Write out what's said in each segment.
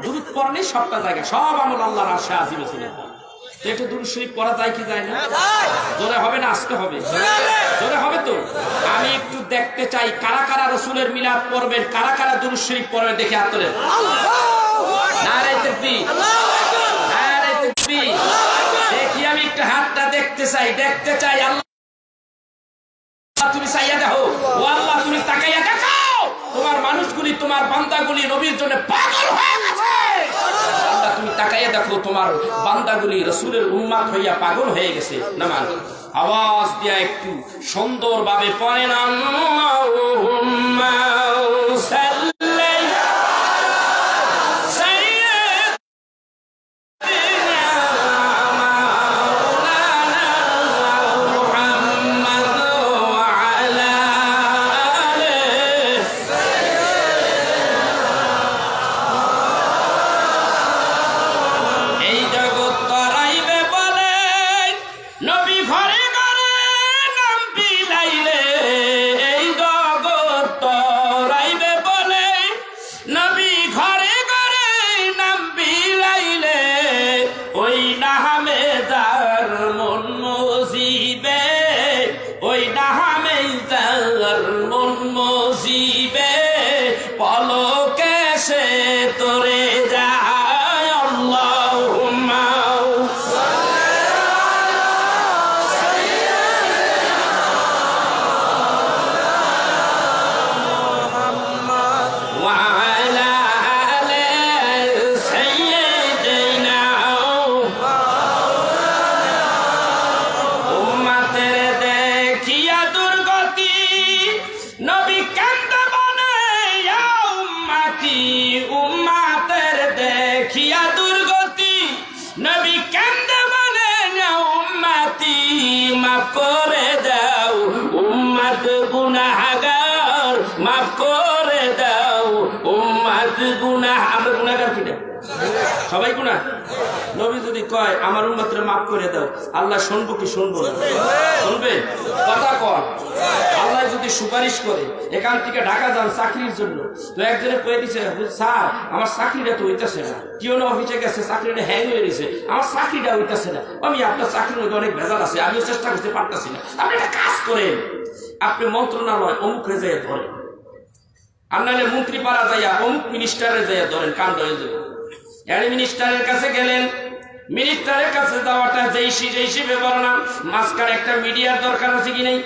দুরূদ পড়লেই সবটা জায়গা, সব আমল আল্লাহর আরশে আজিমে চলে যায়। তো একটু দুরূদ শরীফ পড়া যায় কি যায় না? জোরে হবে না আস্তে হবে? জোরে হবে তো। আমি একটু দেখতে চাই কারা কারা রাসূলের মিলাদ পড়বেন, কারা কারা দুরূদ শরীফ পড়বেন, দেখে হাত তোলেন। নারে তাকবীর, নারে তাকবীর। দেখি আমি একটু হাতটা দেখতে চাই। আল্লাহ তুমি চাইয়া দেখো, ও আল্লাহ তুমি তাকাইয়া দেখো, তোমার মানুষগুলি, তোমার বান্দাগুলি নবীর জন্য পাগল হয়ে গেছে। আল্লাহ তুমি তাকাইয়া দেখো, তোমার বান্দাগুলি রাসূলের উম্মত হইয়া পাগল হয়ে গেছে। নামান আওয়াজ দিয়া একটু সুন্দরভাবে পড়েন, আল্লাহুম্মা সাল্লি তোরে যায়। আল্লাহুম্মা করে দাও, উম্মত গুনাহগার মাফ করে দাও, উম্মত গুনাহ। আমরা গুনাহগার কিনা? সবাই গুনাহ। নবী যদি কয় আমার উম্মতরে মাফ করে দাও, আল্লাহ শুনবো কি শুনবো না? শুনবে? কথা কর। আল্লাহ যদি সুপারিশ করে এখান থেকে ঢাকা যান চাকরির জন্য, তো একজনে কয়ে দিছে, স্যার আমার চাকরিটা তো হইতেছে না, কেউ না অফিসে গেছে চাকরিটা হ্যাং হয়ে গেছে, আমার চাকরিটা হইতেছে না। আমি আপনার চাকরির মধ্যে অনেক ভেজাল আছে, আমিও চেষ্টা করতে পারতেছি না। আপনি একটা কাজ করেন, আপনি মন্ত্রণালয় অমুক রেজাইয়া ধরেন, আর নাহলে মন্ত্রী পাড়া যাইয়া অমুক মিনিস্টারে যাইয়া ধরেন, কাণ্ড হয়ে যাবে। মিনিস্টারের কাছে গেলেন, মিনিস্টারের কাছে যাওয়াটা যেই ব্যাপার না, মাঝখানে একটা মিডিয়ার দরকার আছে কি নেই?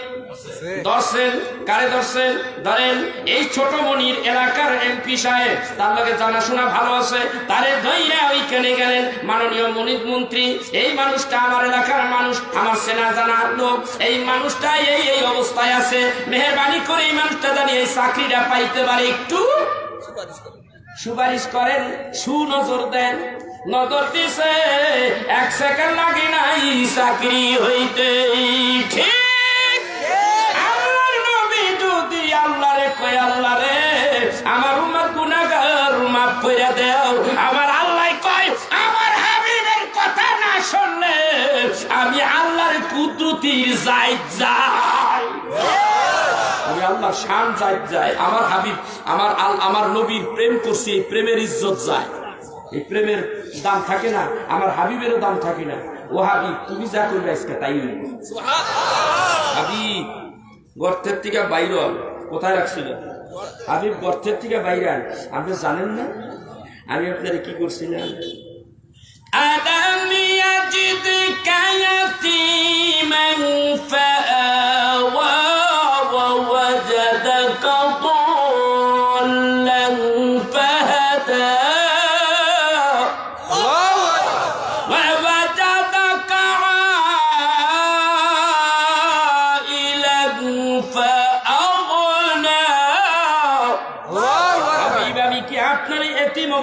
ধরছেন, কারে ধরছেন? ধরেন এই ছোট মনির এলাকার এমপি সাহেব, তার লগে জানাশোনা ভালো আছে, তারে ধইরা ওইখানে গেলেন, মাননীয় মনির মন্ত্রী, এই মানুষটা আমার এলাকার মানুষ, আমার চেনা জানার লোক, এই মানুষটা এই অবস্থায় আছে, মেহেরবানি করে এই মানুষটা জানি এই চাকরিটা পাইতে পারে, একটু সুপারিশ করেন, সুনজর দেন। নজর দিছে, 1 সেকেন্ড লাগে নাই চাকরি হইতে। ঠিক আল্লাহর নবী যদি আল্লাহরে কয়, আল্লাহ রে আমার উম্মত গুনাহগার মাফ কইরা দাও, আমার আল্লাহ কয় আমার হাবিবের কথা না শুনলে আমি আল্লাহর কুদরতির জায়গ যাই, আমি আল্লাহর শান যায়। আমার হাবিব, আমার নবীর প্রেম করছি, এই প্রেমের ইজ্জত যায়। এই প্রেমের দাম থাকে না, আমার হাবিবেরও দাম থাকে না। ও হাবিব তুমি যা করবে আজকে তাই হাবিব গর্তের থেকে বাইরে কোথায় রাখছিল? হাবিব গর্তের থেকে বাইরে আন। আপনি জানেন না আমি আপনারা কি করছিলাম?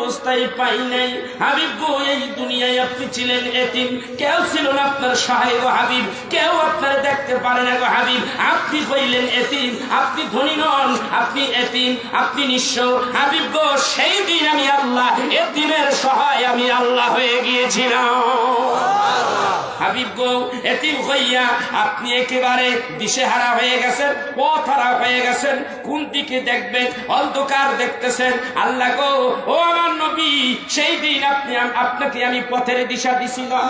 অবস্থায় পাই নাই হাবিব গো, এই দুনিয়ায় আপনি ছিলেন এতিম, কেউ ছিল না আপনার সহায় গো হাবিব, কেউ আপনার দেখতে পারে না গো হাবিব, আপনি হইলেন এতিম, আপনি ধনী নন, আপনি এতিম, আপনি নিঃস্ব হাবিব গো। সেই দিন আমি আল্লাহ এতিমের সহায় দয়ায় আমি আল্লাহ হয়ে গিয়েছিলাম। হাবিব গো, এতিম হইয়া আপনি একেবারে দিশেহারা হয়ে গেছেন, পথহারা হয়ে গেছেন, কোন দিকে দেখবেন অন্ধকার দেখতেছেন। আল্লাহ গো, ও আমার নবী, সেই দিন আপনাকে আমি পথের দিশা দিছিলাম,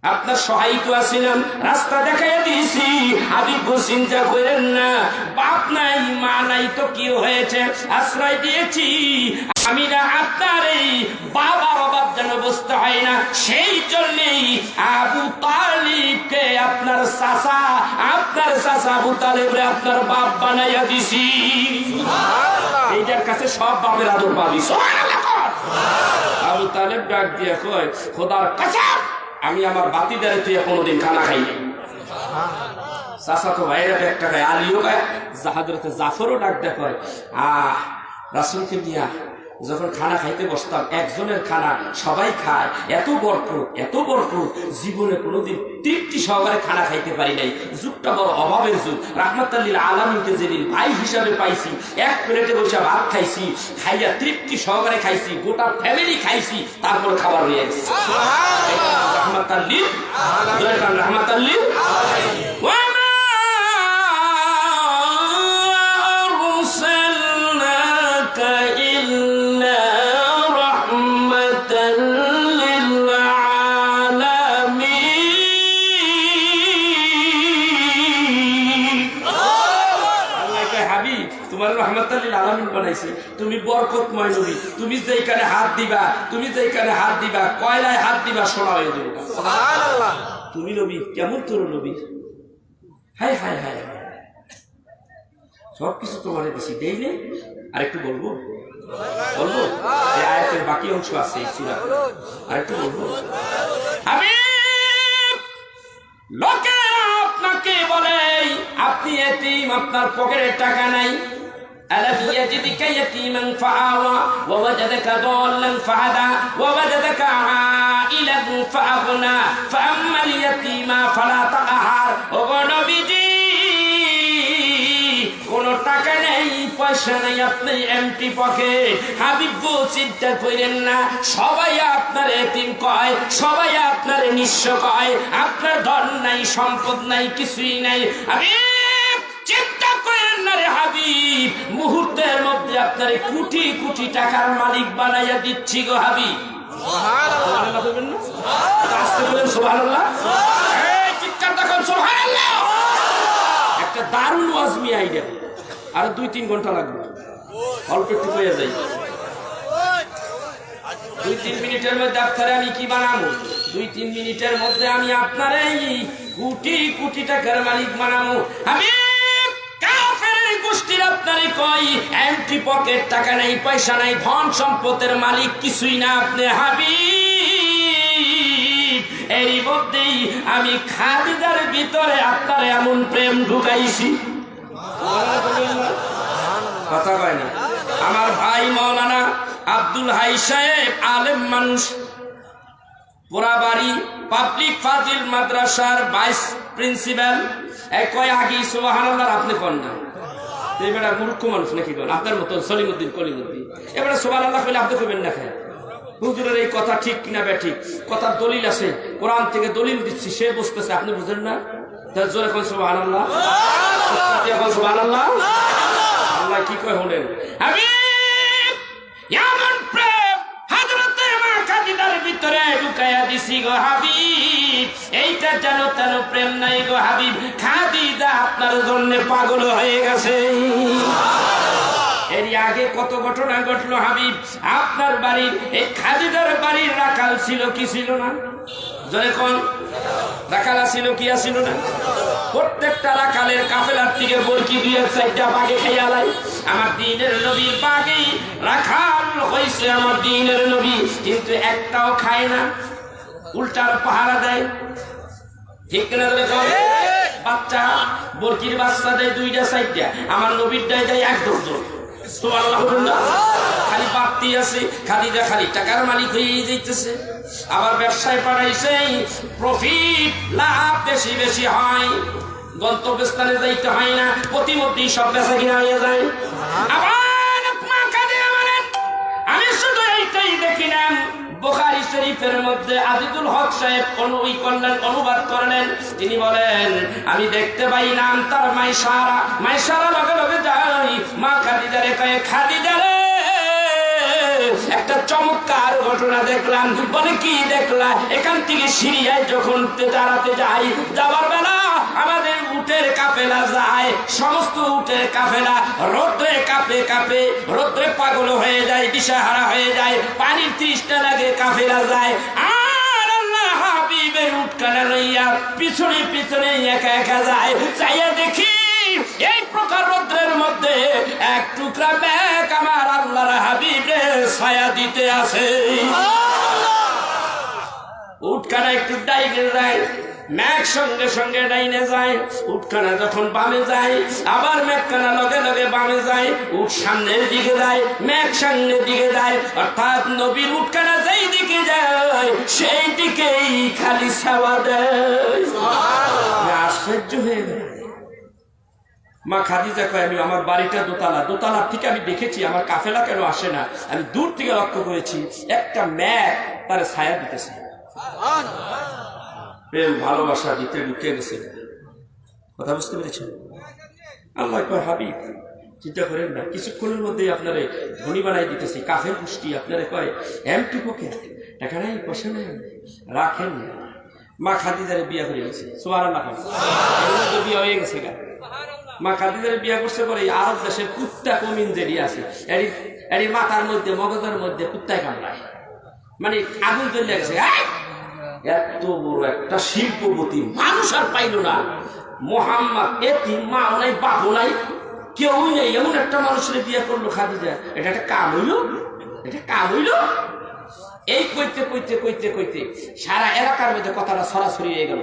আপনার সহায়িত আছিলাম, রাস্তা দেখাইয়া দিয়েছি। হাবিব গো, চিন্তা করেন না, বাপ নাই মা নাই তো কি হয়েছে, আশ্রয় দিয়েছি আমি না, আপনার এই বাবার অভাব যেন বুঝতে হয় না, সেই জন্যেই আবু তালিবকে আপনার চাচা আবু তালিবরে আপনার বাপ বানাইয়া দিছি। এইটার কাছে সব বাপের আদর পাবি। আবু তালিব ডাক দিয়ে কয়, খোদার কসম, আমি আমার বাতিদারে তুই কোনোদিন খানা খাইনি। চাচা তো ভাইরা একটা গায়ে, আলিও গায়ে, হাজরতে জাফরও ডাক দেখায়, রাসূলকে দিয়া যখন খানা খাইতে বসতাম, একজনের খানা সবাই খায়, এত বরকত, জীবনে কোনোদিন তৃপ্তি সহকারে খানা খাইতে পারি নাই। যুগটা বড় অভাবের যুগ। রাহমাতাল লিল আলামিনকে যেদিন ভাই হিসাবে পাইছি, এক প্লেটে বসে ভাত খাইছি, খাইয়া তৃপ্তি সহকারে খাইছি, গোটা ফ্যামিলি খাইছি, তারপর খাবার হয়ে গেছে। রাহমাতাল লিল তুমি বরকতময় নবী, তুমি যেখানে হাত দিবা কয়লায় হাত দিবা সোনা হয়ে যাবে। তুমি নবী, কেমন তোর নবী, হায় হায় হায়, সবকিছু তোমার বেশি দেই নেই। আর একটু বলবো এই আয়াতের বাকি অংশ আছে এই সূরা, আর একটু বলবো। আমি লোকেরা আপনাকে বলে আপনি এতিম, আপনার পকেটে টাকা নাই। ألم يجدك يتيما فآوى ووجدك ضالا فهدى ووجدك عائلا فأغنى فأما اليتيم فلا تقهر। ওগো নবীজি, কোনো টাকা নেই, পয়সা নেই, আপনি এমটি পকেট। হাবিব গো, চিন্তা করেন না, সবাই আপনার এতিম কয়, সবাই আপনার নিঃস্ব কয়, আপনার ধন নাই, সম্পদ নাই, কিছুই নাই। চিন্তা করেন না রে হাবিব, মুহূর্তের মধ্যে আপনার কোটি কোটি টাকার মালিক বানাইয়া দিচ্ছি গো হাবিব। সুবহানাল্লাহ বলবেন না? আস্তে বলেন সুবহানাল্লাহ। এই চিৎকার দেখুন সুবহানাল্লাহ। একটা দারুণ ওয়াজমি আইডিয়া, আর 2-3 ঘন্টা লাগবে, অল্প একটু হয়ে যায়। 2-3 মিনিটের মধ্যে আপনারে আমি কি বানাবো? 2-3 মিনিটের মধ্যে আমি আপনার এই কোটি কোটি টাকার মালিক বানাবো। আমি আপনারে কই এমটি পকেট, টাকা নাই, পয়সা নাই, ধন সম্পদের মালিক কিছুই না আপনি হাবিব। এরই মধ্যেই আমি খাদিজার ভিতরে আপনার এমন প্রেম ঢুকাইছি, কথা কয় না। আমার ভাই মাওলানা আব্দুল হাই সাহেব আলেম মানুষ, পোড়াবাড়ি পাবলিক ফাজিল মাদ্রাসার ভাইস প্রিন্সিপাল, কয় আগে সুবহানাল্লাহ, আপনি কোন না এবারে মূর্খ মানুষ নাকি বলেন, আপনার মতন সলিমুদ্দিন কলিমুদ্দিন, এবারে সুবহানাল্লাহ বলে আপনি কইবেন না। খায় হুজুরের এই কথা ঠিক কিনা ব্যাঠিক, কথার দলিল আছে, কোরআন থেকে দলিল দিচ্ছি, সে বুঝতেছে, আপনি বুঝেন না। জোরে কোন সুবহানাল্লাহ, সুবহানাল্লাহ। আল্লাহ কি কয় হলেন, আমি এমন প্রেম হযরতে মা খাদিজার ভিতরে ঢুকাইয়া দিছি গো হাবিব। এইটা জানো তেন প্রেম নাই গো হাবিব, খাদিজা আপনার জন্য পাগল হয়ে গেছে। এর আগে কত ঘটনা ঘটলো হাবিব। আপনার বাড়ির এই খাদিজার বাড়ির রাখাল ছিল কি ছিল না? জোরে কোন রাখাল ছিল কি ছিল না? প্রত্যেকটা রাখালের কাফেলার থেকে বরকি 2-4টা বাগে খেয়ে আলাই। আমার দ্বীনের নবীর বাগেই রাখাল হইছে আমার দ্বীনের নবী, কিন্তু একটাও খায় না, উল্টার পাহারা দেয়। ঠিক কিনা দেখো, বাচ্চা বরকির বাচ্চা দেয় 2-4টা, আমার নবীর দেয় 1-2 খালি বাড়তি আছে। খাদিজা খালি টাকার মালিক হয়ে যাইতেছে, আবার ব্যবসায় পাঠাইছে, প্রফিট লাভ বেশি বেশি হয়, গন্তব্যস্থানে যাইতে হয় না, প্রতিমধ্যেই সব বেচা কিনা হয়ে যায়। আবার আমি শুধু এইটাই কিনা বুখারী শরীফের মধ্যে আজিজুল হক সাহেব অনুবাদ করলেন। তিনি বলেন আমি দেখতে পাইলাম তার মাইশারা লগে লগে যাই মা খাদিজারে কয়ে খাদিজা রে একটা চমৎকার ঘটনা দেখলাম। বলে কি দেখলা? এখান থেকে সিরিয়ায় যখন দাঁড়াতে যাই, যাওয়ার বেলা আমাদের উটের কাফেলা যায়, সমস্ত উটের কাফেলা রোদ্রে কাঁপে কাঁপে, রোদ্রে পাগল হয়ে যায়, দিশাহারা হয়ে যায়, পানির তৃষ্ণা লাগে, কাফেলা যায়। আর আল্লাহ হাবিবের উটখানা লইয়া পিছনে পিছনে একা একা যায়। চাইয়া দেখি এই প্রকার রৌদ্রের মধ্যে এক টুকরা মেঘ আমার আল্লাহর হাবিবে ছায়া দিতে আসে। উটখানা একটু ডাইনে যায়, মেঘ সঙ্গে সঙ্গে ডাইনে যায়। উটখানা যখন বামে যায়, আবার মেঘখানা লগে লগে বামে যায়। উট সামনের দিকে যায়, মেঘ সামনের দিকে যায়। অর্থাৎ নবীর উটখানা যেই দিকে যায় সেই দিকেই খালি ছায়া দেয়। আশ্চর্য হয়ে গেল। মা খাদিজা কয় আমি আমার বাড়িটা দোতলার থেকে আমি দেখেছি আমার কাফেলা কেন আসে না। আমি দূর থেকে লক্ষ্য করেছি একটা মেঘ তার ছায়া দিতেছে। প্রেম ভালোবাসা দিতে ঢুকে গেছে। কথা বুঝতে পেরেছেন? আল্লাহ কয় হাবিব চিন্তা করেন না, কিছুক্ষণের মধ্যে আপনারে ধনী বানাই দিতেছি। কাফের গোষ্ঠী আপনারে কয় এমটি পকেট, টাকা নাই পয়সা নাই, রাখেন না। মা খাদিজারে বিয়া করে গেছে। সুবহানাল্লাহ, বিয়া হয়ে গেছে গা। মা খাদিজারে বিয়া করছে পরে আরব দেশের কুত্তা কমিন যেটি আছে এর মাথার মধ্যে মগজের মধ্যে কুত্তায় কামড়ায়, মানে আগুন জ্বলে গেছে। এত বড় একটা শিল্পপতি মানুষ আর পাইল না। মোহাম্মদ এতিম, মা নাই, বাবু নাই, কেউ নেই, এমন একটা মানুষের বিয়ে করলো খাদিজা। এটা একটা কাম হইল, এটা কাম হইল। এই কইতে কইতে কইতে কইতে সারা এলাকার মধ্যে কথাটা সরাসরি হয়ে গেল।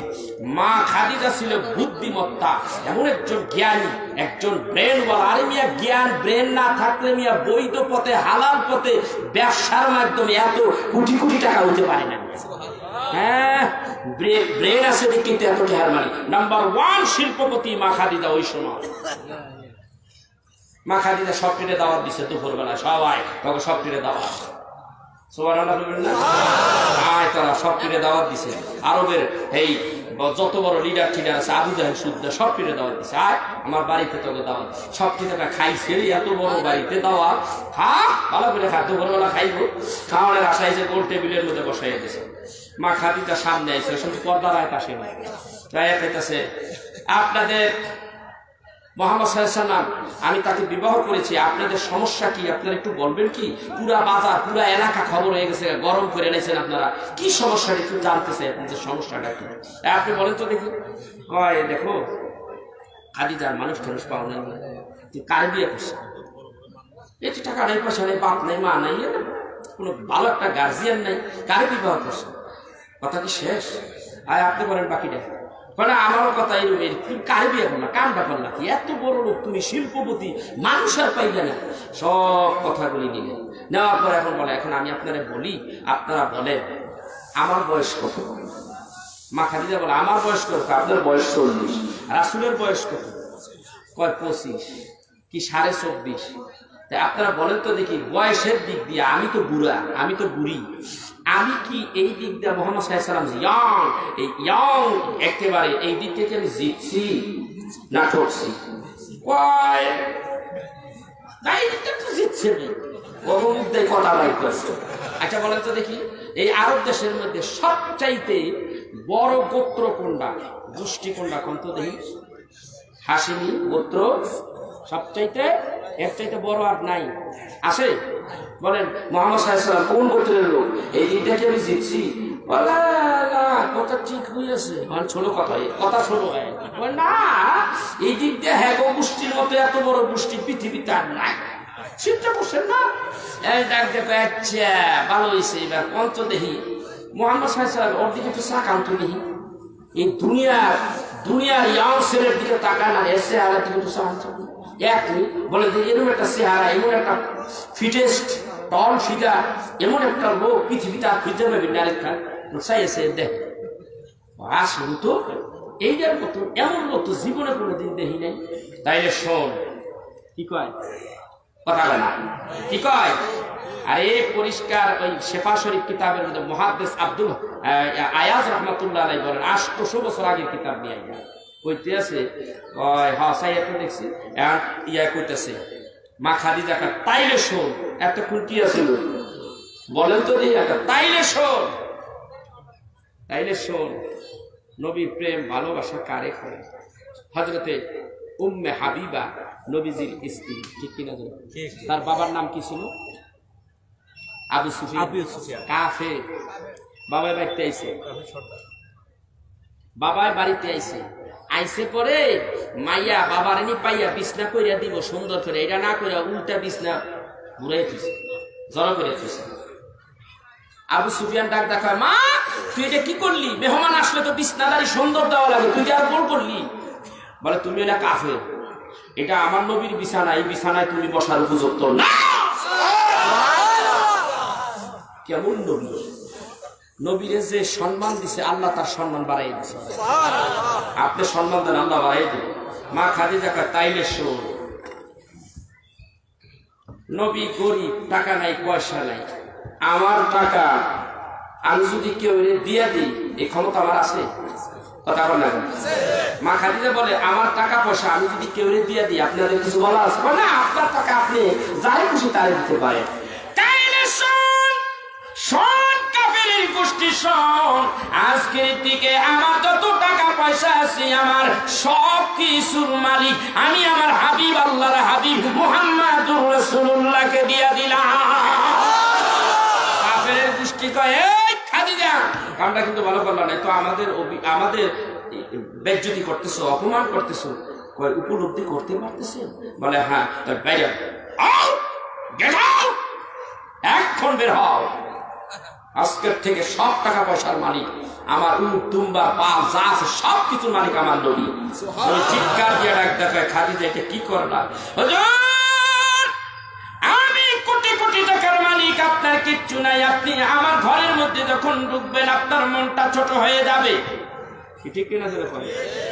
মা খাদিজা ছিল বুদ্ধিমত্তা, এমন একজন জ্ঞানী, একজন ব্রেনওয়ালা। আরে মিয়া, জ্ঞান ব্রেন না থাকলে মিয়া বৈধ পথে হালাল পথে ব্যবসার মাধ্যমে এত কোটি কোটি টাকা হইতে পারে না। হ্যাঁ, ব্রেন আছে দেখি এত টাকার মালিক। নাম্বার 1 শিল্পপতি মা খাদিজা ওই সময়। মা খাদিজা সবটিরে দাওয়াত দিছে দুপুরবেলা, সবাই তখন সবটিরে দাওয়াত। তারা সবটিরে দাওয়াত দিছে। আরবের এই যত বড় লিডার টিডার আছে, আবু জাহেল সুদ্দা, সবটিরে দাওয়াত দিছে। আয় আমার বাড়িতে তোকে দাওয়াত। সবটিরে খাইছে, এত বড় বাড়িতে দাওয়াত, খা ভালো করে খা, দুপুরবেলা খাইবো। খাওয়ানোর আশায় যে গোল টেবিলের মধ্যে বসাইয়া দিছে। মা খাদিজা সামনে আইছে, শুধু পর্দার আয় পাশে নাই। তাই খাইতেছে আপনাদের মোহাম্মদ সাল্লাল্লাহু আলাইহি ওয়াসাল্লাম, আমি তাকে বিবাহ করেছি, আপনাদের সমস্যা কি আপনারা একটু বলবেন কি? পুরা বাজার পুরা এলাকা খবর হয়ে গেছে, গরম করে এনেছেন আপনারা, কি সমস্যা একটু জানতে চাই, আপনাদের সমস্যাটা কি আপনি বলেন তো দেখি। কয় দেখো খাদিজার মানুষ পাও নাই, কার বিয়ে করছে, একটু টাকা নাই, পয়সা নেই, বাপ নাই, মা নাই, কোনো ভালো একটা গার্জিয়ান নাই, কারে বিবাহ করছে? কথা কি শেষ? আর আপনি বলেন বাকিটা। বলে আমারও কথা এরকম, তুমি কারে বিয়ে করলা, কাম ব্যাপার নাকি? এত বড় লোক তুমি, শিল্পপতি, মানুষ আর পাইলে না। সব কথাগুলি নিলেন, নেওয়ার পর এখন বলে এখন আমি আপনারা বলি, আপনারা বলেন আমার বয়স কত? মা খাদিজা বলে আমার বয়স কত? আপনার বয়স 40। রাসূলের বয়স কত? কয় 25 কি 24.5। তাই আপনারা বলেন তো দেখি, বয়সের দিক দিয়ে আমি তো বুড়া, আমি তো বুড়ি, আমি কি এই দিক দিয়ে মুহাম্মদ সাল্লাল্লাহু আলাইহি ওয়াসাল্লাম ইয়ং, এই ইয়ং একেবারে এই দিক থেকে আমি জিতছি না ঠকছি? কয় তাই দিকটা তো জিতছে না, অবমুদ্দায় কথা নাই করছে। আচ্ছা বলেন তো দেখি, এই আরব দেশের মধ্যে সবচাইতে বড় গোত্র কোনটা, গোষ্ঠী কোনটা কোন তো দেখি? হাশিমি গোত্র সবচাইতে, এর চাইতে বড় আর নাই, আছে? বলেন মুহাম্মদ সাল্লাল্লাহু আলাইহি ওয়াসাল্লাম কোন গোত্রের লোক? এই দিকটাকে আমি জিতছি? কথা ঠিক হয়েছে, মানে ছোট কথা, কথা ছোট হয় না, এই দিক দিয়ে হ্যাঁ গোষ্ঠীর মতো এত বড় গোষ্ঠী পৃথিবীতে আর নাই। চিন্তা করছেন না? এই ডাক দেখো, আচ্ছা ভালো হয়েছে, এবার পঞ্চ দেখি মুহাম্মদ সাল্লাল্লাহু আলাইহি ওয়াসাল্লাম ওর দিকে একটু চাকান তো দেখি। এই দুনিয়ার ইয়াং ছেলের দিকে তাকান আর এসে আর দিকে একটু চাকান তো এক মিনিট। বলে যে এরকম একটা চেহারা, এমন একটা ফিটেস্ট টল ফিগার, এমন একটা লোক পৃথিবীতে আর খুঁজে পাবেন না আরেকটা। চাইছে দেখ আসুন তো, এইটার মতো এমন লোক তো জীবনে কোনোদিন দেখি নাই। তাইলে শোন কি কয়, কথা বলে না, কি কয়? আরে পরিষ্কার ওই শেফা শরীফ কিতাবের মধ্যে মুহাদ্দিস আব্দুল আয়াজ রাহমাতুল্লাহ আলাইহি বলেন 800 বছর আগের কিতাব নিয়ে আইয়া কইতে আছে, কয় হ্যাঁ সাইয়াতে দেখছি ইয়া কইতেছে মা খাদিজাকে তাইলে শোন, এতক্ষণ কি আছিল বলেন তো দিই, তাইলে শোন, তাইলে শোন নবীর প্রেম ভালোবাসা কারে করে। হযরতে উম্মে হাবিবা নবীজির স্ত্রী, ঠিক কিনা? তার বাবার নাম কি ছিল? আবু সুফিয়ান কাফের। বাবার বাড়িতে আইছে, বাবার বাড়িতে আইছে, আইসে পরে মাইয়া বাবার এনে পাইয়া বিছনা কইরা দিব সুন্দর করে, এটা না কইরা উল্টা বিছনা ঘুরাই দিছে, জড়ো করে দিছে। আবু সুফিয়ান ডাক দেখা, মা তুই এটা কি করলি? মেহমান আসলে তো বিছনাদারি সুন্দর দেওয়া লাগে, তুই আর বল করলি? বলে তুমি এটা কাফের, এটা আমার নবীর বিছানা, এই বিছানায় তুমি বসার উপযুক্ত না। কেমন নবী! নবীরে যে সম্মান দিছে আল্লাহ তার সম্মান বাড়াই দিছে। আপনি সম্মান দেন, আল্লাহ বাড়াই দেবে। মা খাদিজা তাইলে শোন, নবী গরিব, টাকা নাই পয়সা নাই, আমার টাকা আমি যদি কেউ দিয়া দিই এই ক্ষমতা আমার আছে? কথা বলেন। মা খাদিজা বলে আমার টাকা পয়সা আমি যদি কেউ দিয়া দিই আপনাদের কিছু বলা আছে না? আপনার টাকা আপনি যাই খুশি তাই দিতে পারেন। তাইলে শোন, শোন কাফেরের গোষ্ঠী শোন, আজকের দিকে আমার যত টাকা পয়সা আছে আমার সব কিছুর মালিক আমি আমার হাবিব, আল্লাহর হাবিব মুহাম্মাদুর রাসূলুল্লাহকে দিয়া দিলাম। কাফেরের গোষ্ঠী কয়, এই খাদিজা কামটা কিন্তু ভালো করলো না, তো আমাদের বেজ্জতি করতেছো, অপমান করতেছো, কয় উপলব্ধি করতে পারতেছে? বলে হ্যাঁ। তার বাইরে এখন বের হও, আজকের থেকে সব টাকা পয়সার মালিক আমার, উট দুম্বা পাল যা আছে সব কিছুর মালিক আমার নবী। চিৎকার দিয়ে ডাক দেখায়, খাদিজা এটা কি করলা? আমি কোটি কোটি টাকার মালিক, আপনার কিচ্ছু নাই, আপনি আমার ঘরের মধ্যে যখন ঢুকবেন আপনার মনটা ছোট হয়ে যাবে। ঠিক কিনা?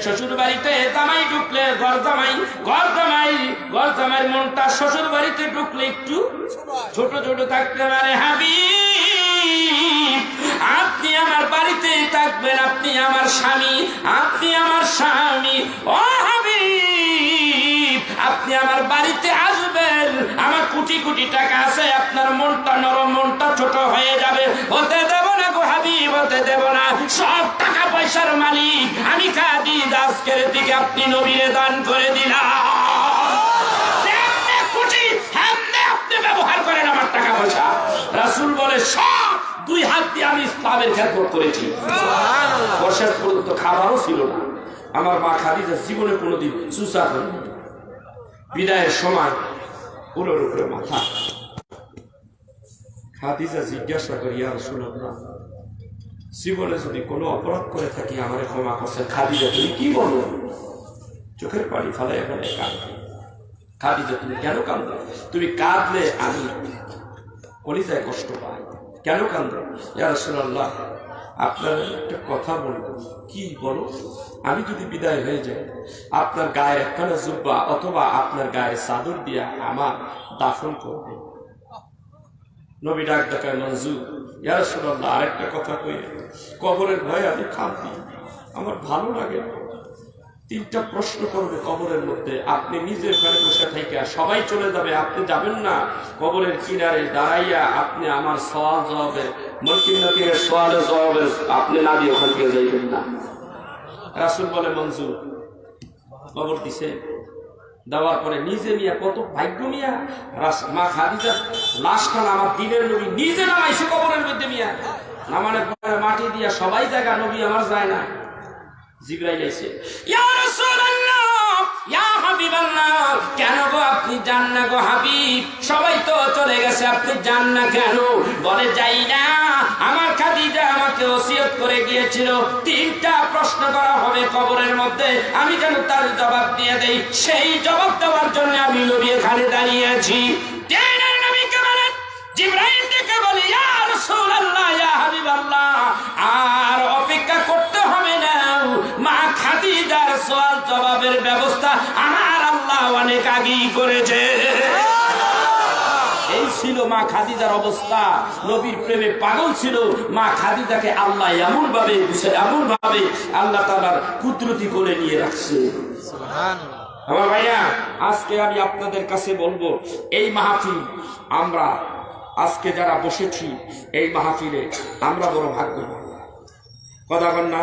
শ্বশুর বাড়িতে জামাই ঢুকলে ঘর জামাইয়ের মনটা শ্বশুর বাড়িতে ঢুকলে একটু ছোট ছোট থাকতে পারে। হাবিব আপনি আমার বাড়িতে থাকবেন, আপনি আমার স্বামী, আপনি আমার স্বামী। ও হাবিব আপনি আমার বাড়িতে আসবেন, আমার কোটি কোটি টাকা আছে, আপনার মনটা নরম, মনটা ছোট হয়ে যাবে। হতে দেব না গো হাবিব, হতে দেব না। সব টাকা পয়সার মালিক আমি খাদিজা, আজকের দিকে আপনি নবীরে দান করে দিলাম। আপনি ব্যবহার করেন আমার টাকা পয়সা। রাসূল বলে সব দুই হাত দিয়ে আমি ইসলামের খেদমত করেছি। বর্ষার পর্যন্ত খাবারও ছিল না। আমার মা খাদিজা জীবনে কোনোদিন চুষা করেনি। বিদায়ের সময় উলোর উপরে মাথা। খাদিজা জিজ্ঞাসা করি, ইয়া রাসূলুল্লাহ জীবনে যদি কোনো অপরাধ করে থাকি আমার ক্ষমা করছেন। খাদিজা তুমি কি বলো? চোখের পানি ফালাই ফেলে কাঁদে। খাদিজা তুমি কেন কাঁদো? তুমি কাঁদলে আমি কলিজায় কষ্ট পাই, কেন কাঁদো? ইয়া রাসূলুল্লাহ আপনার একটা কথা বলবো। কি বলো? আমি যদি বিদায় হয়ে যাই আপনার গায়ের একখানা জুব্বা অথবা আপনার গায়ের চাদর দিয়া আমার দাফন করবে। নবী ডাক দেখায়, মঞ্জুর। ইয়া রাসূলুল্লাহ আরেকটা কথা কই, কবরের ভয়ে আমি কাঁদি, আমার ভালো লাগে। তিনটা প্রশ্ন করবে কবরের মধ্যে, আপনি নিজের ঘরে বসে থেকে সবাই চলে যাবে, আপনি যাবেন না, কবরের কিনারে দাঁড়াইয়া আপনি আমার সওয়াল জবাবের মলকিনাতির সওয়ালের জবাবের আপনি না দিয়ে ওখান থেকে যাইবেন না। রাসূল বলে মঞ্জুর। কবর দিছে, দেওয়ার পরে নিজে মিয়া কত ভাগ্য মিয়া, মা খাদিজা লাশটা আমার দিনের নবী নিজে নামাইছে কবরের মধ্যে মিয়া, নামানোর পরে মাটি দিয়া সবাই জায়গা, নবী আমার যায় না। জিবরাইল আইছে, ইয়া রাসূলুল্লাহ ইয়া হাবিবাল্লাহ কেন গো আপনি যান না গো হাবিব? সবাই তো চলে গেছে, আপনি যান না কেন? বলে যাই না, আমার খাদিজা আমাকে ওসিয়ত করে গিয়েছিল তিনটা প্রশ্ন করা হবে কবরের মধ্যে, আমি যেন তার জবাব দিয়ে দেই, সেই জবাব দেওয়ার জন্য আমি নবী এখানে দাঁড়িয়ে আছি। দিনের নবীকে বলেন, জিবরাইল ডেকে বলে, ইয়া রাসূলুল্লাহ ইয়া হাবিবাল্লাহ আর অপেক্ষা করতে হবে না, মা খাদিজার সওয়াল জবাবের ব্যবস্থা আমার আল্লাহ অনেক আগেই করেছে। মা খাদিজার অবস্থা, নবীর প্রেমে পাগল ছিল মা খাদিজাকে আল্লাহ এমন ভাবে আল্লাহ তাআলার কুদরতি করে নিয়ে রাখছে। আমার ভাইয়া, আজকে আমি আপনাদের কাছে বলবো, এই মাহফিল আমরা আজকে যারা বসেছি এই মাহফিলে আমরা বড় ভাগ্যবান। কথা বল না?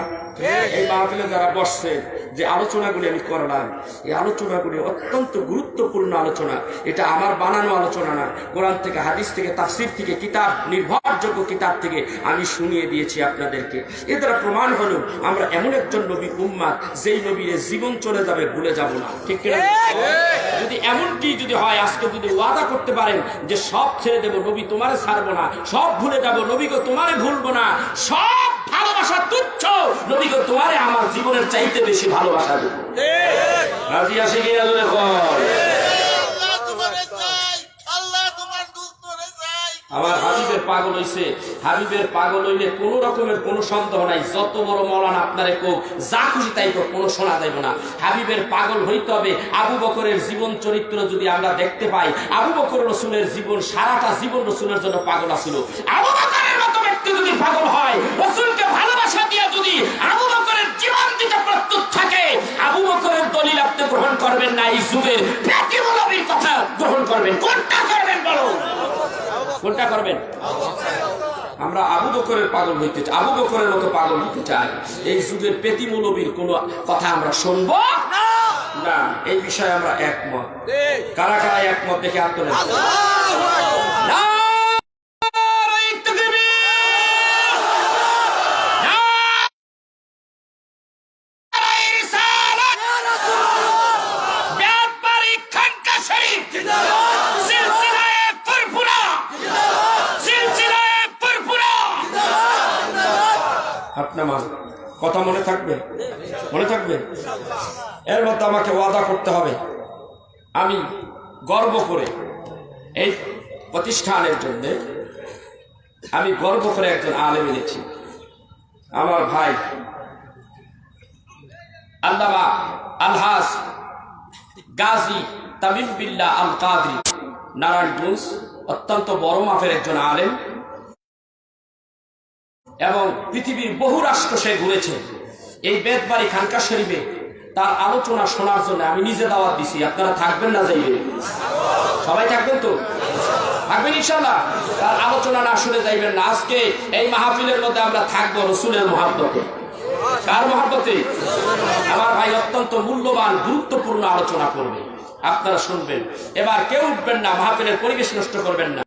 এই মাহফিলে যারা বসছে, যে আলোচনাগুলি আমি করলাম, এই আলোচনাগুলি অত্যন্ত গুরুত্বপূর্ণ আলোচনা। এটা আমার বানানো আলোচনা না, কোরআন থেকে, হাদিস থেকে, তাফসীর থেকে, কিতাব, নির্ভরযোগ্য কিতাব থেকে আমি শুনিয়ে দিয়েছি আপনাদেরকে। এর দ্বারা প্রমাণ হলো আমরা এমন একজন নবী উম্মাত, যেই নবীর জীবন চলে যাবে ভুলে যাব না। ঠিক কিনা? যদি এমনটি যদি হয়, আজকে যদি ওয়াদা করতে পারেন যে সব ছেড়ে দেবো, নবী তোমারে ছাড়বো না, সব ভুলে যাবো, নবীকে তোমারে ভুলবো না, সব ভালোবাসা তুচ্ছ, নবীকে তোমারে আমার জীবনের চাইতে বেশি ভালোবাসা দেবো। রাজি আসে কিনা? আমার হাবিবের পাগল হইছে। হাবিবের পাগল হইলে কোন রকমের কোন সন্দেহ নাই, যত বড় মৌলানা আপনারে কোক, যা খুশি তাই কোক, কোনো শোনা যাইব না। হাবিবের পাগল হইতে হবে। আবু বকরের জীবন চরিত্র যদি আমরা দেখতে পাই, আবু বকর রসুলের জীবন, সারাটা জীবন রসুলের জন্য পাগল আছিল। আবু বকরের মতো ব্যক্তি যদি পাগল হয়, রসুলকে ভালোবাসা দিয়ে যদি আবু বকরের জীবন দিতে প্রস্তুত থাকে, আবু বকরের দলিল আপনি গ্রহণ করবেন না, এই যুগের নবীর কথা গ্রহণ করবেন। কোনটা করবেন বলো? কোনটা করবেন? আমরা আবু বকরের পাগল হইতে চাই, আবু বকরের মতো পাগল হইতে চাই। এই যুগের পেতি মৌলবীর কোন কথা আমরা শুনবো না। এই বিষয়ে আমরা একমত। কারা কারা একমত দেখে আত্মনেন? আপনার কথা মনে থাকবে? মনে থাকবে? এর মধ্যে আমাকে ওয়াদা করতে হবে, আমি গর্ব করে এই প্রতিষ্ঠানের জন্য আমি গর্ব করে একজন আলেম এনেছি, আমার ভাই আল্লামা আলহাজ গাজী তামিম বিল্লাহ আল কাদরি, নারায়ণগঞ্জ। অত্যন্ত বড় মাপের একজন আলেম এবং পৃথিবীর বহু রাষ্ট্র সে ঘুরেছে। এই বেতবাড়ি খানকা শরীফে তার আলোচনা শোনার জন্য আমি নিজে দাওয়াত দিছি। আপনারা থাকবেন না? যাইবেন? সবাই থাকবেন তো? থাকবেন ইনশাআল্লাহ? তার আলোচনা না শুনে যাইবেন না। আজকে এই মাহফিলের মধ্যে আমরা থাকবো রসুলের মহব্বতে। কার মহব্বতে? আমার ভাই অত্যন্ত মূল্যবান গুরুত্বপূর্ণ আলোচনা করবে, আপনারা শুনবেন। এবার কেউ উঠবেন না, মাহফিলের পরিবেশ নষ্ট করবেন না।